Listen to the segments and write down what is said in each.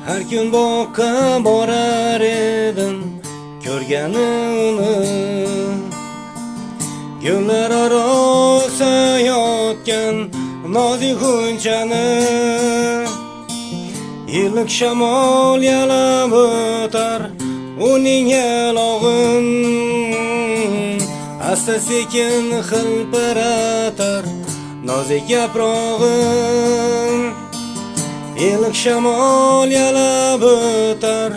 Her gün boqqa borar edim ko'rgani uni. Gullar orasi yotgan nozik g'unchani iliq shamol yalab o'tar uning yalog'in. Asta sekin hilpiratar nozik yaprog'in. Iliq shamol yalab o'tar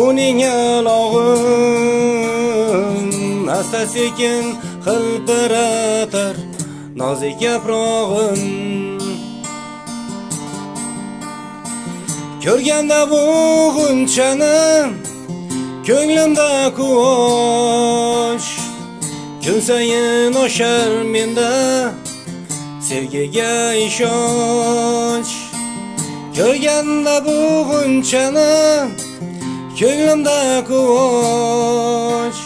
uning yalog'in. Asta sekin hilpiratar nozik yaprog'in. Ko'rganda bu g'unchani ko'nglimda quvonch, kun sayin oshar menda sevgiga ishonch. Ko'rganda bu g'unchani ko'nglimda quvonch,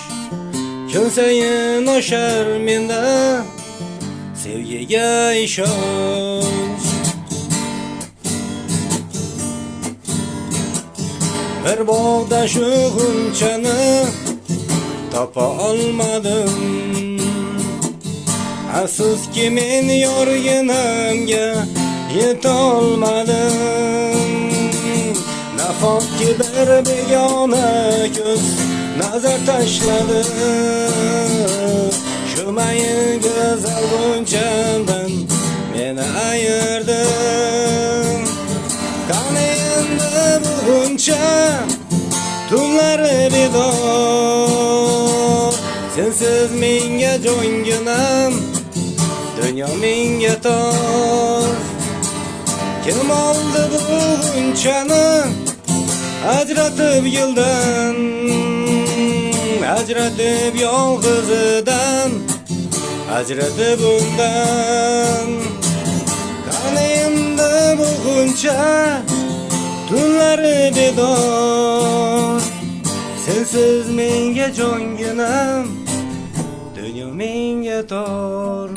kun sayin oshar menda sevgiga ishonch. Bir bog'da shu g'unchani topa olmadim. Afsuski men yorginamga yetolmadim. Nahotki bir begona ko'z nazar tashladi shu mayin go'zal g'unchamdan meni ayirdi. Qani endi bu g'uncha tunlari bedor, sensiz menga jonginam, dunyo menga tor. Kim oldi bu g'unchani ajratib yildan, ajratib yolg'izidan, ajratib undan. Qani endi bu g'uncha tunlari bedor, sensiz menga jonginam, dunyo menga tor.